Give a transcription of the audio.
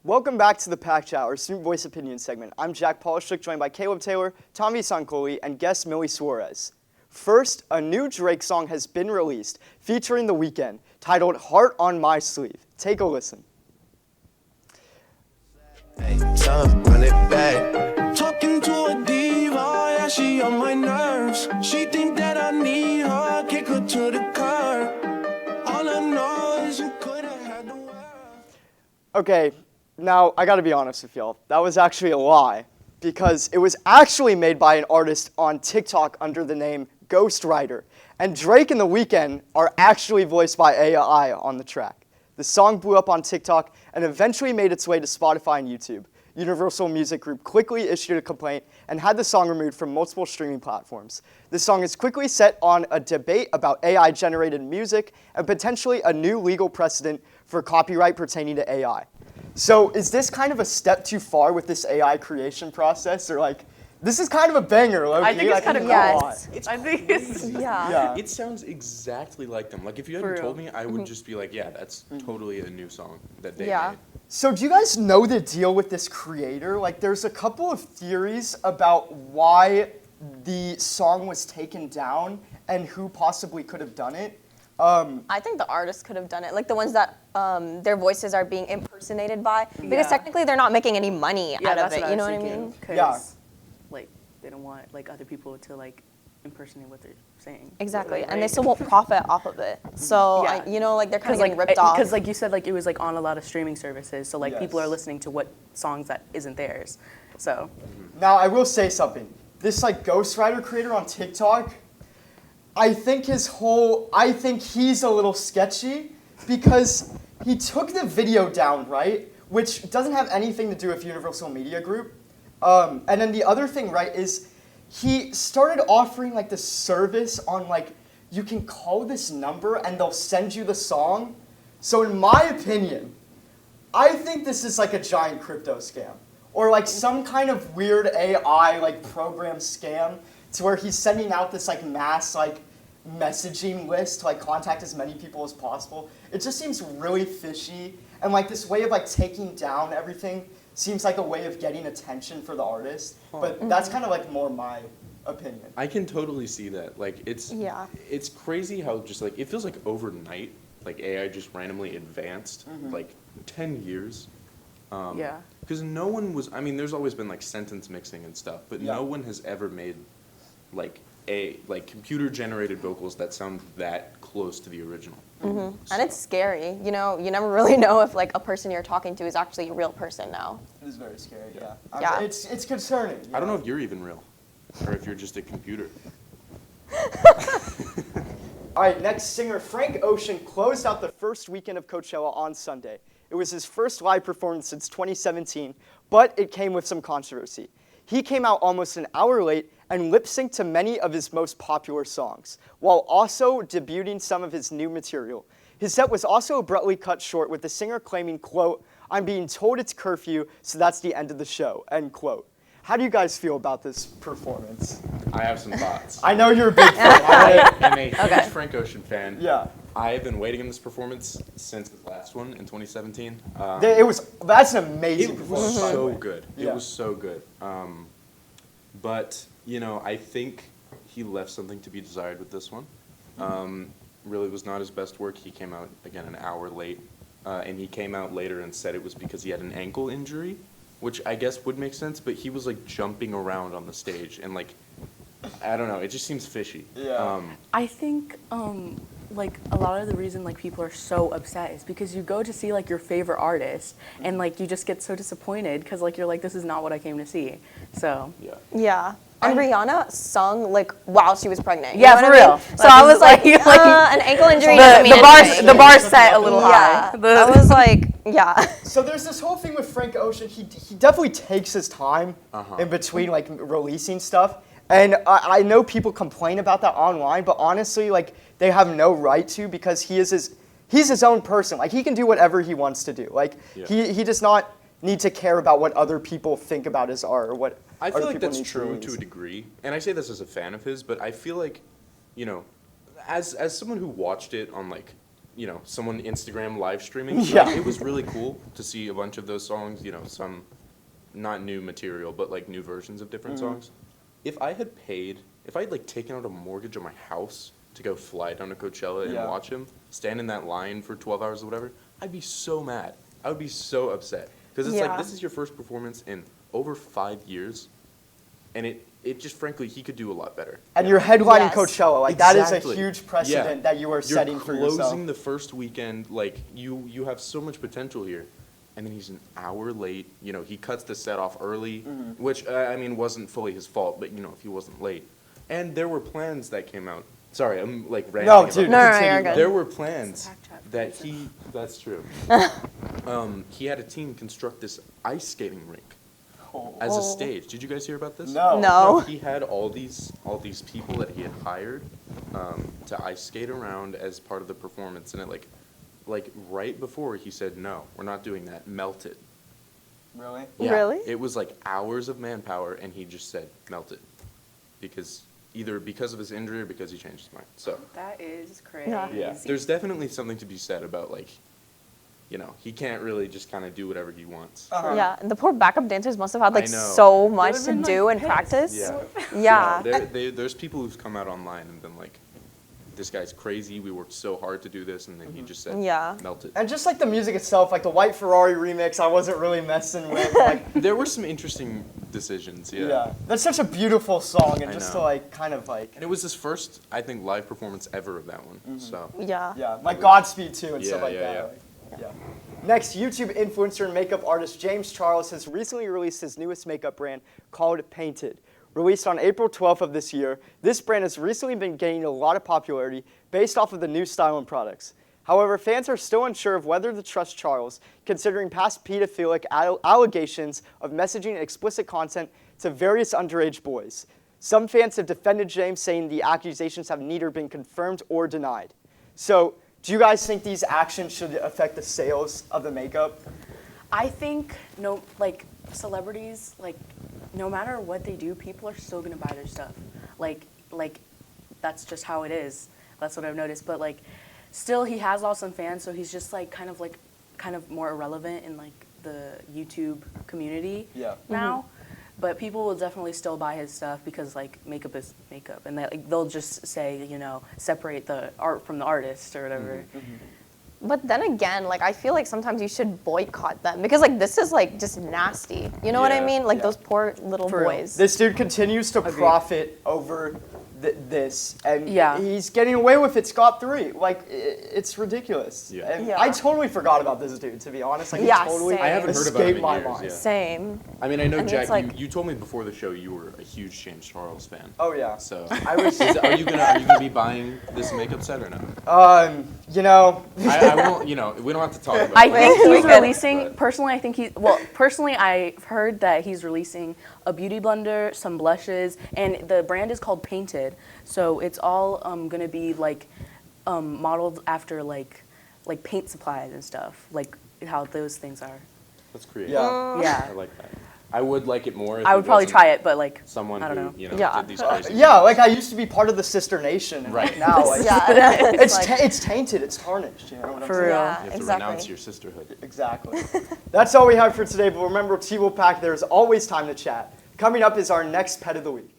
Welcome back to the Packchat, our Student Voice Opinion segment. I'm Jack Polishuk, joined by Caleb Taylor, Tommy Sancoli, and guest Millie Suarez. First, a new Drake song has been released, featuring The Weeknd, titled Heart on My Sleeve. Take a listen. Hey, run it back. Talking to a diva, yeah, she on my nerves. She think that I need her, kick her to the curb. All I know is you could have had the world. Okay, now I gotta be honest with y'all. That was actually a lie, because it was actually made by an artist on TikTok under the name Ghostwriter. And Drake and The Weeknd are actually voiced by AI on the track. The song blew up on TikTok and eventually made its way to Spotify and YouTube. Universal Music Group quickly issued a complaint and had the song removed from multiple streaming platforms. The song is quickly set on a debate about AI-generated music and potentially a new legal precedent for copyright pertaining to AI. So is this kind of a step too far with this AI creation process, or like, this is kind of a banger, low-key? I think it's kind of Yes. I think it's Yeah. It sounds exactly like them. Like, if you hadn't told me, I would just be like, yeah, that's totally a new song that they Yeah. made. So do you guys know the deal with this creator? Like, there's a couple of theories about why the song was taken down and who possibly could have done it. I think the artists could have done it, like the ones that their voices are being impersonated by, because Yeah. technically they're not making any money out of that's it. what You know I what I was mean? thinking, 'cause, Yeah. like, they don't want like other people to like impersonate what they're saying. Exactly, Right? and they still won't profit off of it. So Yeah. like they're kind of Because getting ripped off. Because like you said, like it was like on a lot of streaming services, so like people are Yes. listening to what songs that isn't theirs. So Now, I will say something. This, like, Ghostwriter creator on TikTok, I think he's a little sketchy because he took the video down, right? Which doesn't have anything to do with Universal Media Group. And then the other thing, right, is he started offering, like, this service on, like, you can call this number and they'll send you the song. So in my opinion, I think this is like a giant crypto scam. Or like some kind of weird AI like program scam to where he's sending out this like mass like messaging list to like contact as many people as possible. It just seems really fishy, and like this way of like taking down everything seems like a way of getting attention for the artist. But that's kind of like more my opinion. I can totally see that. Like, it's crazy how just like, it feels like overnight, like AI just randomly advanced, like 10 years. yeah, Because no one was, I mean, there's always been like sentence mixing and stuff, but Yeah. no one has ever made like computer generated vocals that sound that close to the original. And it's scary. You know, you never really know if like a person you're talking to is actually a real person now. It is very scary. Yeah. Yeah. It's concerning. I don't know if you're even real, or if you're just a computer. All right, next singer Frank Ocean closed out the first weekend of Coachella on Sunday. It was his first live performance since 2017, but it came with some controversy. He came out almost an hour late and lip-synced to many of his most popular songs, while also debuting some of his new material. His set was also abruptly cut short, with the singer claiming, quote, "I'm being told it's curfew, so that's the end of the show," end quote. How do you guys feel about this performance? I have some thoughts. I know you're a big fan. I am a huge Frank Ocean fan. Yeah. I have been waiting in this performance since the last one in 2017. That's an amazing It performance. was by the so way. good. Yeah. It was so good. But, you know, I think he left something to be desired with this one. Really was not his best work. He came out, again, an hour late. And he came out later and said it was because he had an ankle injury, which I guess would make sense, but he was, like, jumping around on the stage. And, like, I don't know. It just seems fishy. Yeah. I think like a lot of the reason like people are so upset is because you go to see like your favorite artist and like you just get so disappointed because like you're like, this is not what I came to see. So Yeah. Yeah. And Rihanna sung like while she was pregnant. You Yeah, know for what I mean? real. So Like, I this was is like, like- an ankle injury doesn't mean anything. the bar set a little Yeah. high. I was like, yeah. So there's this whole thing with Frank Ocean. He definitely takes his time in between like releasing stuff. And I know people complain about that online, but honestly, like they have no right to, because he's his own person. Like he can do whatever he wants to do. Like he does not need to care about what other people think about his art or what I other feel like people that's need to true release. to a degree, and I say this as a fan of his, but I feel like, you know, as someone who watched it on like you know, someone Instagram live streaming. Yeah. Like, it was really cool to see a bunch of those songs, you know, some not new material, but like new versions of different songs. If I had like taken out a mortgage on my house to go fly down to Coachella and Yeah. watch him, stand in that line for 12 hours or whatever, I'd be so mad. I would be so upset. Because it's like, Yeah. this is your first performance in over 5 years, and it just, frankly, he could do a lot better. And you're headlining Yes. Coachella. Like, that is a Exactly. huge precedent that you are setting for You're yourself. closing the first weekend, like, you have so much potential here. And then he's an hour late. You know, he cuts the set off early, which, I mean, wasn't fully his fault, but, you know, if he wasn't late. And there were plans that came out. Sorry, I'm, like, ranting No, about dude, this. No, continue. you're good. There were plans Packchat that for he, that's true. He had a team construct this ice skating rink as a stage. Did you guys hear about this? No. No. He had all these people that he had hired to ice skate around as part of the performance, and it like right before he said no, we're not doing that, melted. Really? Yeah, Really? It was like hours of manpower, and he just said melted because either because of his injury or because he changed his mind. So That is crazy. yeah, there's definitely something to be said about, like, you know, he can't really just kind of do whatever he wants. Uh-huh. Yeah, and the poor backup dancers must have had like I know. so much They've to been, do like, and practice. Yeah. Yeah. There's people who've come out online and been like, this guy's crazy. We worked so hard to do this, and then he just said, Yeah. melted. And just like the music itself, like the White Ferrari remix, I wasn't really messing with. Like, There were some interesting decisions, yeah. yeah. That's such a beautiful song, and I just know. to like kind of like, And it was his first, I think, live performance ever of that one. So Yeah. yeah, like Godspeed too and stuff Yeah, like yeah, that. yeah. Like, yeah. Next, YouTube influencer and makeup artist James Charles has recently released his newest makeup brand called Painted. Released on April 12th of this year, this brand has recently been gaining a lot of popularity based off of the new style and products. However, fans are still unsure of whether to trust Charles, considering past pedophilic allegations of messaging explicit content to various underage boys. Some fans have defended James, saying the accusations have neither been confirmed or denied. So, do you guys think these actions should affect the sales of the makeup? I think celebrities, like, no matter what they do, people are still gonna buy their stuff. Like that's just how it is. That's what I've noticed. But like, still, he has lost some fans, so he's just like kind of more irrelevant in like the YouTube community now. But people will definitely still buy his stuff because like makeup is makeup, and they'll just say, you know, separate the art from the artist or whatever. But then again, like I feel like sometimes you should boycott them because like this is like just nasty. You know what I Yeah. mean? Like Yeah. those poor little For real. boys. This dude continues to profit over this, and Yeah. he's getting away with it scot-free. Like, it's ridiculous. Yeah. And Yeah. I totally forgot about this dude, to be honest. Like, Yeah, he totally same. I haven't heard about him escaped in my years, mind. yeah. Same. I mean, I know, And it's Jack, like- you told me before the show you were a huge James Charles fan. Oh, yeah. So I was, are you gonna be buying this makeup set or no? you know, I won't. You know, we don't have to talk about. I it. think he's Okay. releasing. But- Personally, I think personally, I've heard that he's releasing a beauty blender, some blushes, and the brand is called Painted. So it's all gonna be like modeled after like paint supplies and stuff, like how those things are. That's creative. Yeah. Yeah, I like that. I would like it more. If I it would probably wasn't try it, but like Someone I don't who know. you know Yeah. did these crazy. yeah, like I used to be part of the Sister Nation. And Right. Like now, like, Yeah. it's like- it's tainted, it's tarnished. You know what I'm For saying? real. Yeah, You have to exactly. renounce your sisterhood. Exactly. That's all we have for today, but remember, T-Will Pack, there's always time to chat. Coming up is our next Pet of the Week.